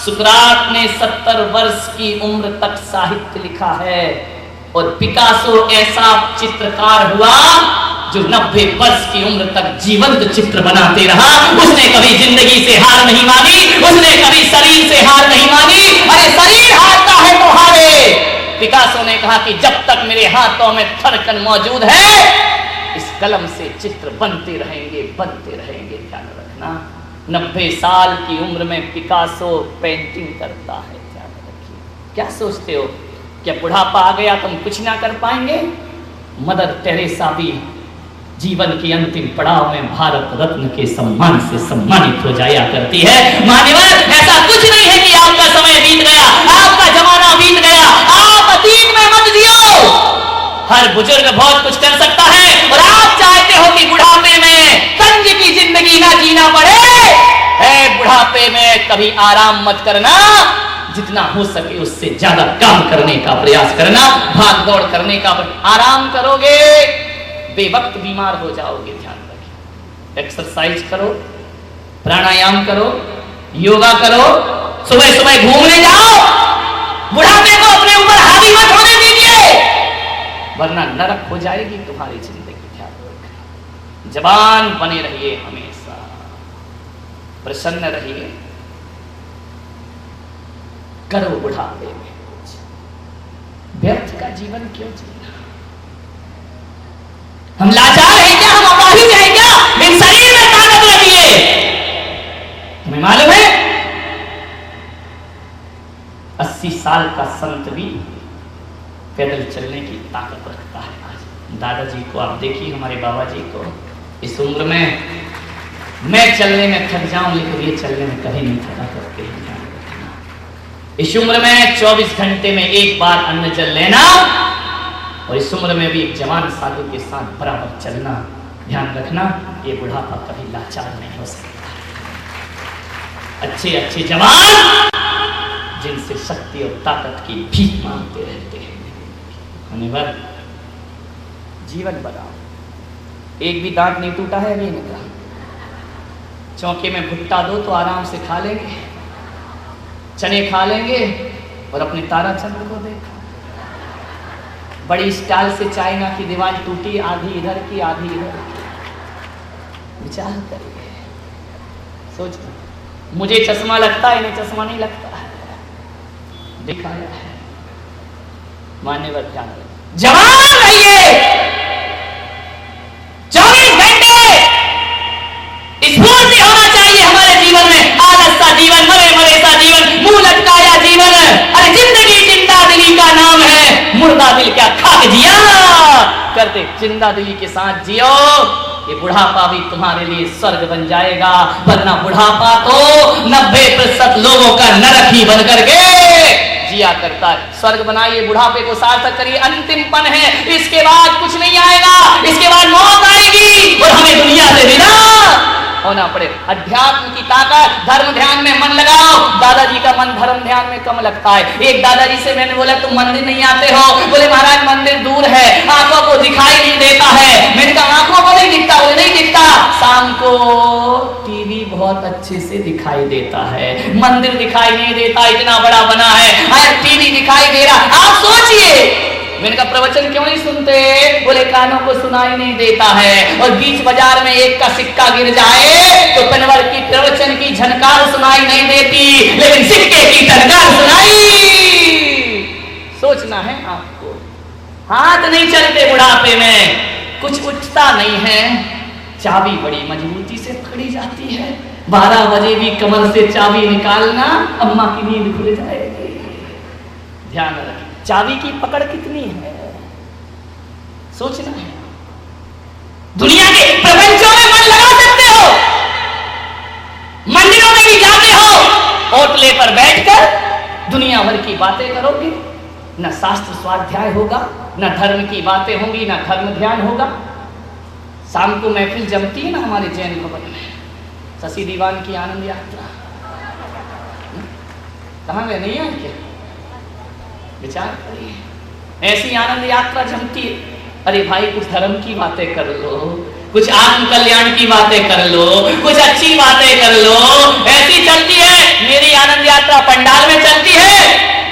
सुकरात ने 70 वर्ष की उम्र तक साहित्य लिखा है और पिकासो ऐसा चित्रकार हुआ जो 90 वर्ष की उम्र तक जीवंत चित्र बनाते रहा। उसने कभी जिंदगी से हार नहीं मानी, उसने कभी शरीर से हार नहीं मानी। अरे शरीर हारता है तो हारे। पिकासो ने कहा कि जब तक मेरे हाथों में धड़कन मौजूद है इस कलम से चित्र बनते रहेंगे, बनते रहेंगे। ध्यान रखना, 90 साल की उम्र में पिकासो पेंटिंग करता है। ध्यान रखिए। क्या सोचते हो क्या बुढ़ापा आ गया तुम कुछ ना कर पाएंगे? मदर टेरेसा भी जीवन के अंतिम पड़ाव में भारत रत्न के सम्मान से सम्मानित हो जाया करती है। मान्यवर, ऐसा कुछ नहीं है कि आपका समय बीत गया, आपका जमाना बीत गया, आप अतीत में मत जियो। हर बुजुर्ग बहुत कुछ कर सकता है और आप चाहते हो कि बुढ़ापे में तंज की जिंदगी ना जीना पड़े। बुढ़ापे में कभी आराम मत करना, जितना हो सके उससे ज्यादा काम करने का प्रयास करना, भाग दौड़ करने का। आराम करोगे बेवक्त बीमार हो जाओगे। ध्यान रखिए। एक्सरसाइज करो, प्राणायाम करो, योगा करो, सुबह सुबह घूमने जाओ। बुढ़ापे को अपने ऊपर हावी मत होने दीजिए, वरना नरक हो जाएगी तुम्हारी जिंदगी। ध्यान रखना। जवान बने रहिए, हमेशा प्रसन्न रहिए। करो बुढ़ापे में व्यर्थ का जीवन क्यों जीना? हम लाचार हैं क्या? हम अपाहिज हैं क्या? इन शरीर में ताकत रखिए। तुम्हें मालूम है 80 साल का संत भी पैदल चलने की ताकत रखता है। आज दादाजी को आप देखिए, हमारे बाबा जी को, इस उम्र में मैं चलने में थक जाऊं लेकिन ये चलने में कभी नहीं थका करते हैं। इस उम्र में 24 घंटे में एक बार अन्न जल लेना और इस उम्र में भी एक जवान साधु के साथ बराबर चलना। ध्यान रखना, ये बुढ़ापा कभी लाचार नहीं हो सकता। अच्छे अच्छे जवान जिनसे शक्ति और ताकत की भीख मांगते रहते हैं। धन्यवाद। जीवन बनाओ। एक भी दांत नहीं टूटा है अभी इनका। चौके में भुट्टा दो तो आराम से खा लेंगे, चने खा लेंगे और अपने ताराचंद्र को देखो। बड़ी स्टाइल से चाइना की दीवार टूटी, आधी इधर की आधी इधर की। विचार करिए, सोच। मुझे चश्मा लगता है, इन्हें चश्मा नहीं लगता है, दिखाया है। मान्यवर ध्यान रखिए। जवान रहिए, 24 घंटे स्फूर्ति होना चाहिए हमारे जीवन में। आलस सा जीवन, मरे मरे सा जीवन, मुंह लटकाया जीवन। अरे जिंदगी जिंदा दिली का नाम है, मुर्दा दिल क्या खाक जिया करते। जिंदा दिली के साथ जियो, ये बुढ़ापा भी तुम्हारे लिए स्वर्ग बन जाएगा। वरना बुढ़ापा तो 90% लोगों का नरक ही बन करके जिया करता है। स्वर्ग बनाइए, बुढ़ापे को सार्थक करिए। अंतिम पन है, इसके बाद कुछ नहीं आएगा, इसके बाद मौत आएगी और हमें दुनिया से विदा होना पड़े। अध्यात्म की ताकत, धर्म ध्यान में मन लगाओ। दादाजी का मन धर्म ध्यान में कम लगता है। एक दादाजी से मैंने बोला तुम मंदिर नहीं आते हो? बोले महाराज मंदिर दूर है, आंखों को दिखाई नहीं देता है। मैंने कहा आंखों को नहीं दिखता? बोले नहीं दिखता, शाम को टीवी बहुत अच्छे से दिखाई देता है, मंदिर दिखाई नहीं देता, इतना बड़ा बना है, अरे टीवी दिखाई दे रहा। आप सोचिए, मैंने कहा प्रवचन क्यों नहीं सुनते? बोले कानों को सुनाई नहीं देता है और बीच बाजार में एक का सिक्का गिर जाए तो कन्वर की प्रवचन की झनकार सुनाई नहीं देती, लेकिन सिक्के की टनकार सुनाई। सोचना है आपको। हाथ नहीं चलते बुढ़ापे में, कुछ उठता नहीं है। चाबी बड़ी मजबूती से पकड़ी जाती है। 12 बजे भी कमर से चाबी निकालना, अम्मा की नींद खुल जाएगी। ध्यान रखें, चाबी की पकड़ कितनी है, सोचना है। दुनिया के प्रपंचों में मन लगा सकते हो, मंदिरों में भी जाते हो, ओटले पर बैठकर दुनिया भर की बातें करोगे। न शास्त्र स्वाध्याय होगा, न धर्म की बातें होंगी, न धर्म ध्यान होगा। शाम को महफिल जमती है ना हमारे जैन भवन में, शशि दीवान की आनंद यात्रा। कहाँ गए, नहीं आए क्या? विचार करिए, ऐसी आनंद यात्रा जमती है। अरे भाई कुछ धर्म की बातें कर लो, कुछ आत्म कल्याण की बातें कर लो, कुछ अच्छी बातें कर लो। ऐसी चलती है, मेरी आनंद यात्रा पंडाल में चलती है,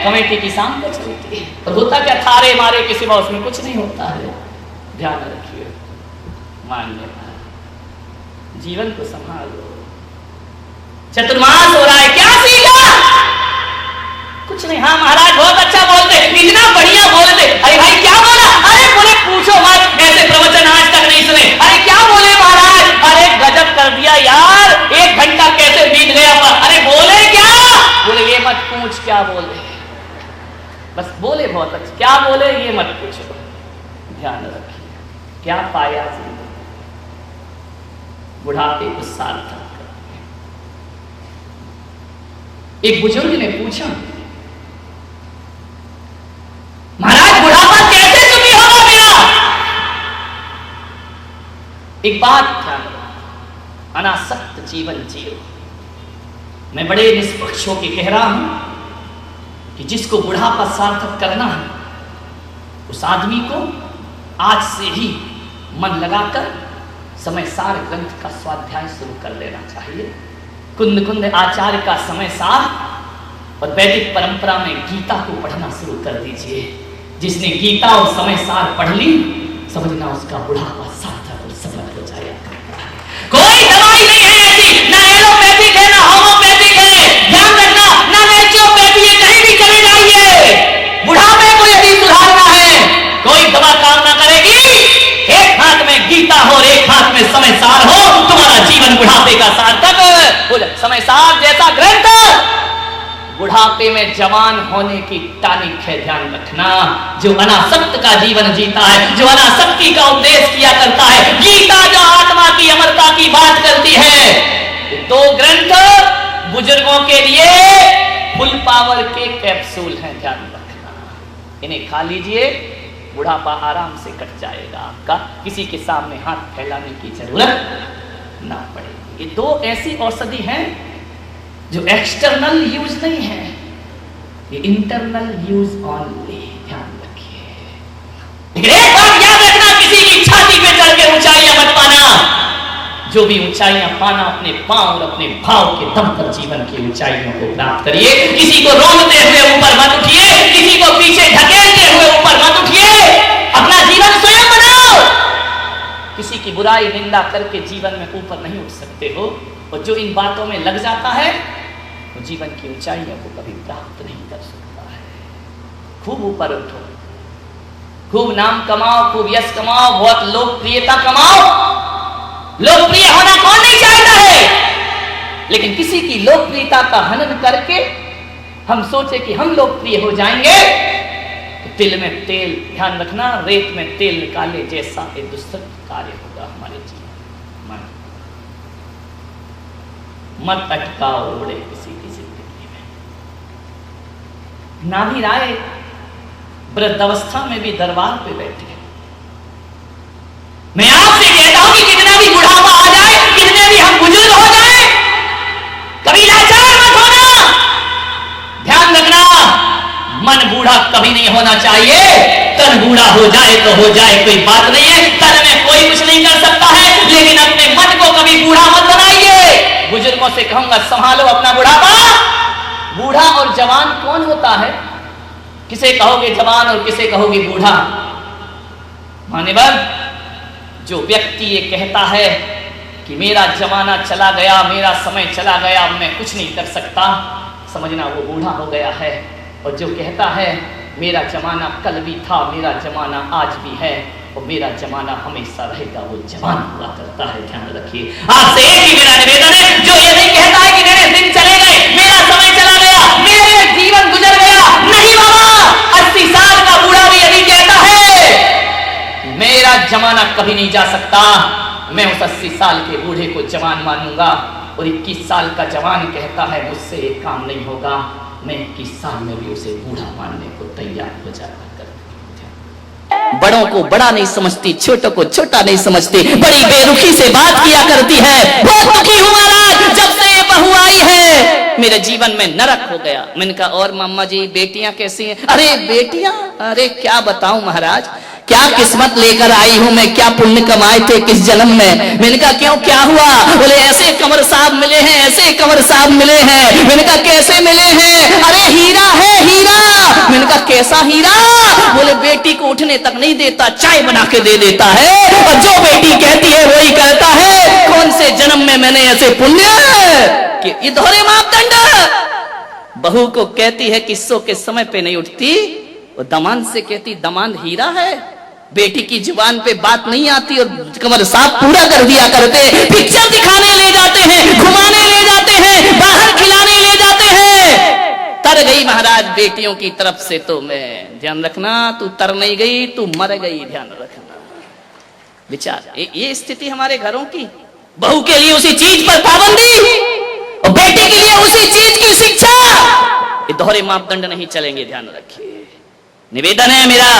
कमेटी की शाम को चलती है, और होता क्या, थारे मारे के सिवा उसमें कुछ नहीं होता है। ध्यान रखिए, मान्यता, जीवन को संभालो। चतुर्मास हो रहा है, क्या सीखा? कुछ नहीं। हाँ महाराज बहुत अच्छा बोलते, इतना बढ़िया बोलते। अरे भाई क्या बोला? अरे बोले पूछो मत, ऐसे प्रवचन आज तक नहीं सुने। अरे क्या बोले महाराज? अरे गजब कर दिया यार, 1 घंटा कैसे बीत गया। अरे बोले क्या? बोले ये मत पूछ क्या बोले, बस बोले बहुत अच्छा, क्या बोले ये मत पूछो। ध्यान रखिए, क्या पाया जिंदगी, बुढ़ापे को सार्थक। एक बुजुर्ग ने पूछा, महाराज बुढ़ापा कैसे सुखी होगा मेरा? एक बात ध्यान रखो, अनासक्त जीवन जियो। मैं बड़े निष्पक्ष होकर कह रहा हूं कि जिसको बुढ़ापा सार्थक करना है, उस आदमी को आज से ही मन लगाकर समय सार ग्रंथ का स्वाध्याय शुरू कर लेना चाहिए। कुंद कुंद आचार्य का समय सार और वैदिक परंपरा में गीता को पढ़ना शुरू कर दीजिए। जिसने गीता और समय सार पढ़ ली, समझना उसका बुढ़ापा सार्थक और सफल हो जाएगा। कोई दवाई नहीं है ऐसी, ना एलोपैथिक है, ना होम्योपैथिक है। ध्यान रखना, ना नेचुरोपैथी है, कहीं भी चले जाइए। बुढ़ापे को यदि सुधारना है, कोई दवा काम ना करेगी। एक हाथ में गीता हो और एक हाथ में समय सार हो, तुम्हारा जीवन बुढ़ापे का सार्थक हो जाए। समय सार जैसा ग्रंथ बुढ़ापे में जवान होने की टानिक है। ध्यान रखना, जो अनासक्त का जीवन जीता है, जो अनासक्ति का उपदेश किया करता है, गीता जो आत्मा की अमरता की बात करती है, ये 2 ग्रंथ बुजुर्गों के लिए फुल पावर के कैप्सूल हैं। ध्यान रखना, इन्हें खा लीजिए, बुढ़ापा आराम से कट जाएगा आपका, किसी के सामने हाथ फैलाने की जरूरत ना पड़ेगी। ये 2 ऐसी औषधि हैं जो एक्सटर्नल यूज नहीं है, ये इंटरनल यूज ओनली। ध्यान रखिए, लेकिन एक बात याद रखना, किसी की छाती पे चढ़ के ऊंचाइयां मत पाना। जो भी ऊंचाइयां पाना, अपने पांव और अपने भाव के दम पर जीवन की ऊंचाइयों को प्राप्त करिए। किसी को रोकते हुए ऊपर मत उठिए, किसी को पीछे ढकेलते हुए ऊपर मत उठिए। अपना जीवन स्वयं बनाओ। किसी की बुराई निंदा करके जीवन में ऊपर नहीं उठ सकते हो, और जो इन बातों में लग जाता है वो जीवन की ऊंचाइयों को कभी प्राप्त नहीं कर सकता है। खूब ऊपर उठो, खूब नाम कमाओ, खूब यश कमाओ, बहुत लोकप्रियता कमाओ। लोकप्रिय होना कौन नहीं चाहता है, लेकिन किसी की लोकप्रियता का हनन करके हम सोचे कि हम लोकप्रिय हो जाएंगे, तो तिल में तेल, ध्यान रखना, रेत में तेल निकाले जैसा एक दुष्ट कार्य होगा हमारे जीवन। मत अटकाओ उड़े किसी की जिंदगी में। नाभि राय वृद्धावस्था में भी दरबार पे बैठे। मैं आपसे कहता हूं कि कितना भी बुढ़ापा आ जाए, कितने भी हम बुजुर्ग हो जाए, कभी लाचार मत होना। ध्यान रखना, मन बूढ़ा कभी नहीं होना चाहिए। तन बूढ़ा हो जाए तो हो जाए, कोई बात नहीं है, तन में कोई कुछ नहीं कर सकता है, लेकिन अपने मन को कभी बूढ़ा मत बनाइए। बुजुर्गों से कहूंगा, संभालो अपना बुढ़ापा। बूढ़ा और जवान कौन होता है? किसे कहोगे जवान और किसे कहोगे बूढ़ा? मान्यवर, जो व्यक्ति ये कहता है कि मेरा जमाना चला गया, मेरा समय चला गया, मैं कुछ नहीं कर सकता, समझना वो बूढ़ा हो गया है। और जो कहता है मेरा जमाना कल भी था, मेरा जमाना आज भी है और मेरा जमाना हमेशा रहेगा, वो जवान हुआ करता है। ध्यान रखिए, आपसे एक ही मेरा निवेदन है, जो ये नहीं कहता है कि मेरे दिन चले गए, मेरा समय चला गया, मेरे जीवन गुजर गया, नहीं बाबा, 80 साल का बूढ़ा भी यदि कहता है मेरा जमाना कभी नहीं जा सकता, मैं उस 80 साल के बूढ़े को जवान मानूंगा। और 21 साल का जवान कहता है मुझसे एक काम नहीं होगा, मैं 21 साल में भी उसे बूढ़ा मानने को तैयार हो जाता। बड़ों को बड़ा नहीं समझती, छोटों को छोटा नहीं समझती, बड़ी बेरुखी से बात किया करती है। बहुत दुखी हूं महाराज, जब से ये बहू आई है मेरे जीवन में नरक हो गया। मैंने कहा और मम्मा जी बेटियां कैसी हैं? अरे बेटियां, अरे क्या बताऊं महाराज, क्या किस्मत लेकर आई हूं मैं, क्या पुण्य कमाए थे किस जन्म में। मैंने कहा क्यों, क्या हुआ? बोले ऐसे कंवर साहब मिले हैं, ऐसे कंवर साहब मिले हैं। मैंने कहा कैसे मिले हैं? अरे हीरा है हीरा। मैंने कहा कैसा हीरा? बोले बेटी को उठने तक नहीं देता, चाय बना के दे देता है, और जो बेटी कहती है वही करता है। कौन से जन्म में मैंने ऐसे पुण्य कि ये दोहरे मापदंड। बहू को कहती है किस्सों के समय पे नहीं उठती, वो दमाद से कहती दमाद हीरा है। बेटी की जुबान पे बात नहीं आती और कंवर साहब पूरा कर दिया करते। पिक्चर दिखाने ले जाते हैं, घुमाने ले जाते हैं, बाहर खिलाने ले जाते हैं। तर गई महाराज बेटियों की तरफ से तो मैं, ध्यान रखना तू तर नहीं गई, तू मर गई, ध्यान रखना। विचार ये स्थिति हमारे घरों की। बहू के लिए उसी चीज पर पाबंदी और बेटी के लिए उसी चीज की शिक्षा। ये दोहरे मापदंड नहीं चलेंगे, ध्यान रखिए। निवेदन है मेरा,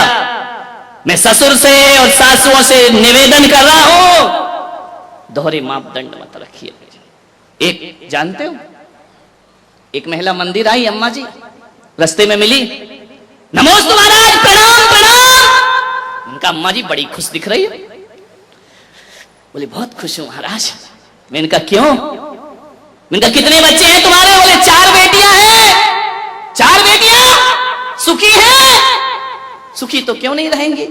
मैं ससुर से और सासुओं से निवेदन कर रहा हूं, दोहरे मापदंड मत रखिए। एक जानते हो, एक महिला मंदिर आई, अम्मा जी रास्ते में मिली, नमोस्तु महाराज, प्रणाम प्रणाम। उनका अम्मा जी बड़ी खुश दिख रही है। बोले बहुत खुश हूं महाराज। मैंने कहा क्यों? मैंने कहा कितने बच्चे हैं तुम्हारे? बोले 4 बेटियां हैं। 4 बेटियां? सुखी है? सुखी तो क्यों नहीं रहेंगी?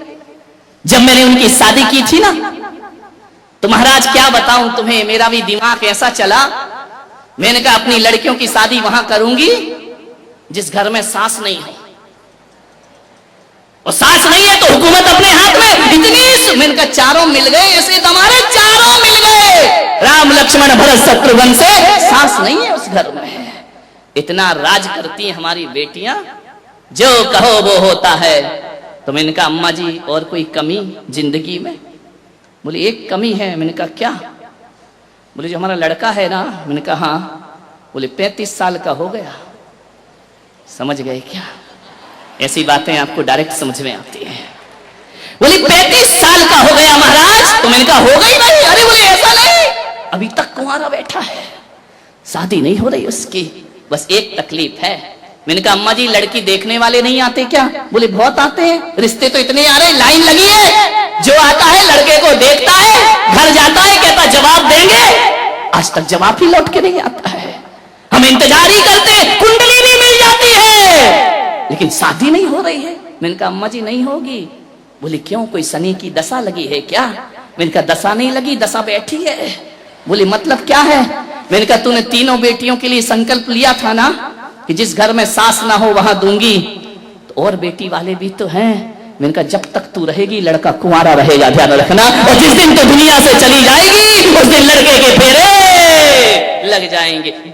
जब मैंने उनकी शादी की थी ना, तो महाराज क्या बताऊं तुम्हें, मेरा भी दिमाग ऐसा चला। मैंने कहा अपनी लड़कियों की शादी वहां करूंगी जिस घर में सास नहीं है, और सास नहीं है तो हुकूमत अपने हाथ में। इतनी मैंने कहा 4 मिल गए, ऐसे हमारे 4 मिल गए, राम लक्ष्मण भरत शत्रुघ्न से। सास नहीं है उस घर में। इतना राज करती हैं हमारी बेटियां, जो कहो वो होता है। तो मैंने कहा अम्मा जी और कोई कमी जिंदगी में? बोले एक कमी है। मैंने कहा क्या? बोले जो हमारा लड़का है ना। मैंने कहा हाँ। बोले 35 साल का हो गया। समझ गए क्या? ऐसी बातें आपको डायरेक्ट समझ में आती है। बोले 35 साल का हो गया महाराज। तो मैंने कहा हो गई नहीं। अरे बोले ऐसा नहीं, अभी तक कुंवारा बैठा है, शादी नहीं हो रही उसकी, बस एक तकलीफ है। मैंने कहा अम्मा जी लड़की देखने वाले नहीं आते क्या? बोले बहुत आते हैं, रिश्ते तो इतने आ रहे, लाइन लगी है। जो आता है लड़के को देखता है, घर जाता है, कहता जवाब देंगे, आज तक जवाब ही लौट के नहीं आता है। हम इंतजार ही करते हैं, कुंडली भी मिल जाती है, लेकिन शादी नहीं हो रही है। मैंने कहा अम्मा जी नहीं होगी। बोले क्यों, कोई शनि की दशा लगी है क्या? मैंने कहा दशा नहीं लगी, दशा बैठी है। बोले मतलब क्या है? मैंने कहा तूने 3 बेटियों के लिए संकल्प लिया था ना कि जिस घर में सास ना हो वहां दूंगी, तो और बेटी वाले भी तो हैं। मैंने कहा जब तक तू रहेगी लड़का कुंवारा रहेगा, ध्यान रखना। और जिस दिन तो दुनिया से चली जाएगी उस दिन लड़के के फेरे लग जाएंगे।